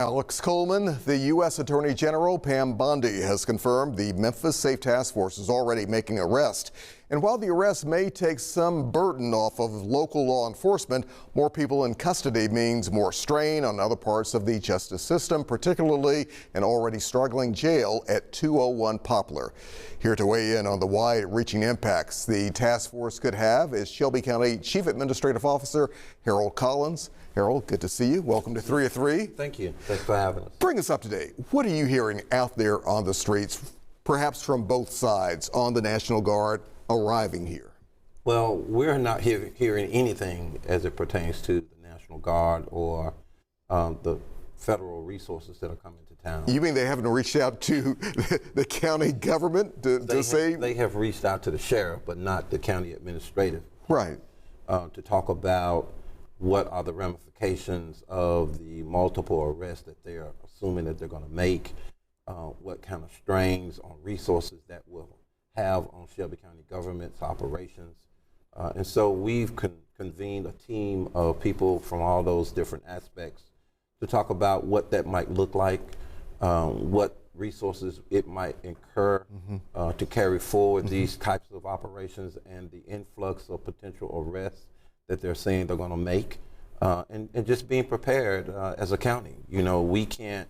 Alex Coleman, the U.S. Attorney General Pam Bondi has confirmed the Memphis Safe Task Force is already making arrests. And while the arrest may take some burden off of local law enforcement, more people in custody means more strain on other parts of the justice system, particularly an already struggling jail at 201 Poplar. Here to weigh in on the wide-reaching impacts the task force could have is Shelby County Chief Administrative Officer Harold Collins. Harold, good to see you. Welcome to 3 at 3. Thank you. Thanks for having us. Bring us up to date. What are you hearing out there on the streets, perhaps from both sides, on the National Guard arriving here? Well, we're not hearing anything as it pertains to the National Guard or the federal resources that are coming to town. You mean they haven't reached out to the county government to say? They have reached out to the sheriff, but not the county administrative. Right. To talk about what are the ramifications of the multiple arrests that they're assuming that they're going to make, what kind of strains on resources that will have on Shelby County government's operations. And so we've convened a team of people from all those different aspects to talk about what that might look like, what resources it might incur to carry forward these types of operations, and the influx of potential arrests that they're saying they're going to make, and just being prepared as a county. You know, we can't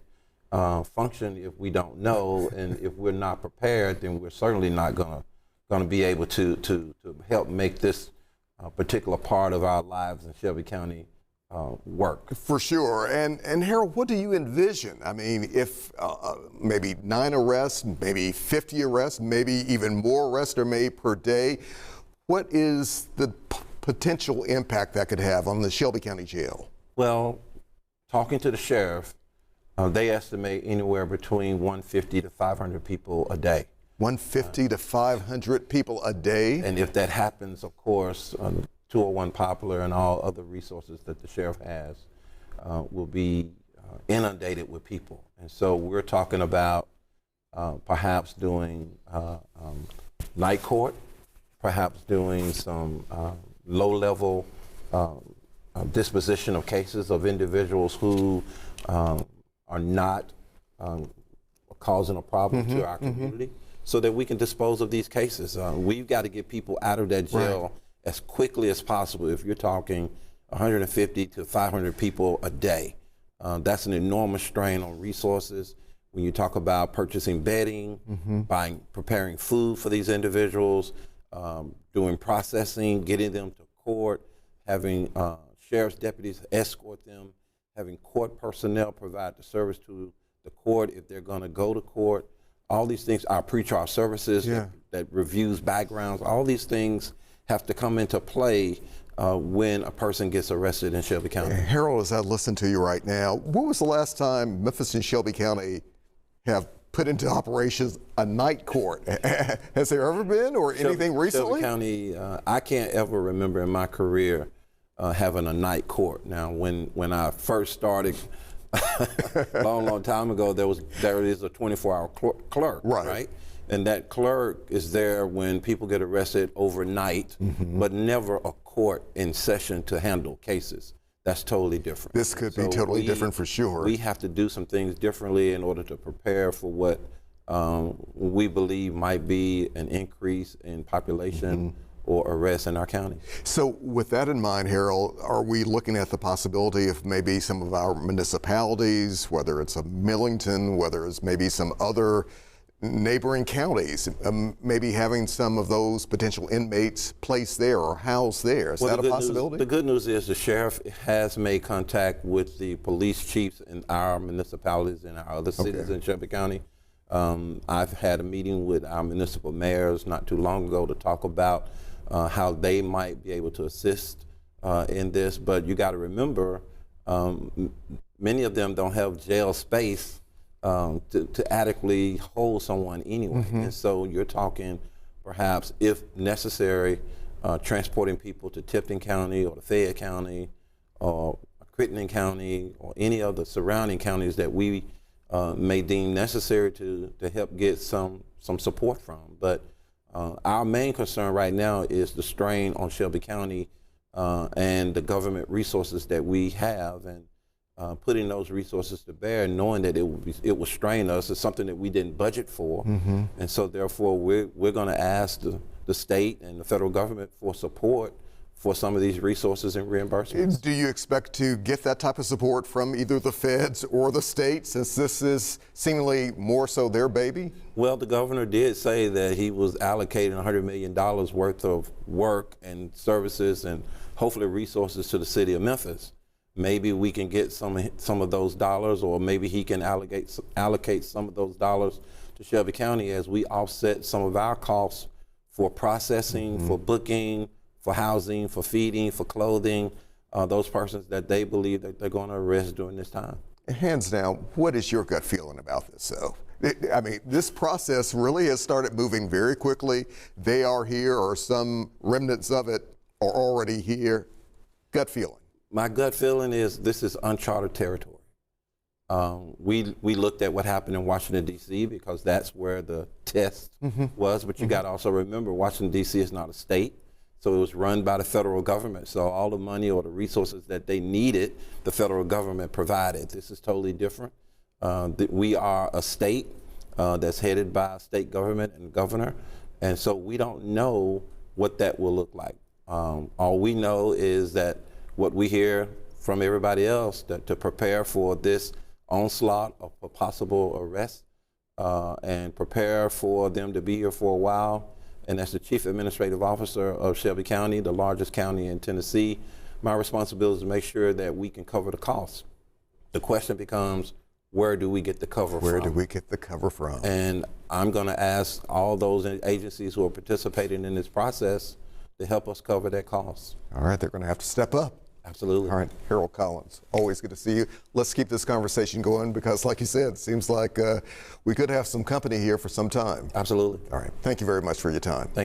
function if we don't know, and if we're not prepared, then we're certainly not going to be able to help make this particular part of our lives in Shelby County work. For sure. And Harold, what do you envision? I mean, if maybe 9 arrests, maybe 50 arrests, maybe even more arrests are made per day, what is the potential impact that could have on the Shelby County Jail? Well, talking to the sheriff, they estimate anywhere between 150 to 500 people a day. 150 to 500 people a day? And if that happens, of course, 201 Poplar and all other resources that the sheriff has will be inundated with people. And so we're talking about perhaps doing night court, perhaps doing some low-level disposition of cases of individuals who are not causing a problem to our community, so that we can dispose of these cases. We've got to get people out of that jail as quickly as possible. If you're talking 150 to 500 people a day, that's an enormous strain on resources. When you talk about purchasing bedding, preparing food for these individuals, doing processing, getting them to court, having sheriff's deputies escort them, having court personnel provide the service to the court if they're going to go to court. All these things, our pretrial services that reviews backgrounds, all these things have to come into play when a person gets arrested in Shelby County. Harold, as I listen to you right now, when was the last time Memphis and Shelby County have put into operations a night court? Has there ever been, or anything recently? Shelby County, I can't ever remember in my career having a night court. Now, when I first started, long time ago, there is a 24-hour clerk, right? And that clerk is there when people get arrested overnight, but never a court in session to handle cases. That's totally different. This could be totally different for sure. We have to do some things differently in order to prepare for what we believe might be an increase in population or arrests in our county. So with that in mind, Harold, are we looking at the possibility of maybe some of our municipalities, whether it's a Millington, whether it's maybe some other neighboring counties, maybe having some of those potential inmates placed there or housed there? Is that a possibility? The good news is the sheriff has made contact with the police chiefs in our municipalities and our other cities in Shelby County. I've had a meeting with our municipal mayors not too long ago to talk about how they might be able to assist in this. But you got to remember, many of them don't have jail space to adequately hold someone anyway. And so you're talking perhaps, if necessary, transporting people to Tipton County or to Fayette County or Crittenden County or any of the surrounding counties that we may deem necessary to help get some support from. But our main concern right now is the strain on Shelby County and the government resources that we have. And putting those resources to bear, knowing that it would strain us. It's something that we didn't budget for. And so therefore we're going to ask the state and the federal government for support for some of these resources and reimbursements. Do you expect to get that type of support from either the feds or the state, since this is seemingly more so their baby? Well, the governor did say that he was allocating $100 million worth of work and services and hopefully resources to the city of Memphis. Maybe we can get some of those dollars, or maybe he can allocate some of those dollars to Shelby County as we offset some of our costs for processing, for booking, for housing, for feeding, for clothing, those persons that they believe that they're going to arrest during this time. Hands down, what is your gut feeling about this, though? I mean, this process really has started moving very quickly. They are here, or some remnants of it are already here. Gut feeling. My gut feeling is this is uncharted territory. We looked at what happened in Washington, D.C., because that's where the test was. But you got to also remember, Washington, D.C. is not a state. So it was run by the federal government. So all the money or the resources that they needed, the federal government provided. This is totally different. We are a state that's headed by a state government and governor. And so we don't know what that will look like. All we know is that what we hear from everybody else, that to prepare for this onslaught of a possible arrest and prepare for them to be here for a while. And as the Chief Administrative Officer of Shelby County, the largest county in Tennessee, my responsibility is to make sure that we can cover the costs. The question becomes, where do we get the cover from? Where do we get the cover from? And I'm going to ask all those agencies who are participating in this process to help us cover that cost. All right, they're going to have to step up. Absolutely. All right, Harold Collins, always good to see you. Let's keep this conversation going, because like you said, it seems like we could have some company here for some time. Absolutely. All right, thank you very much for your time.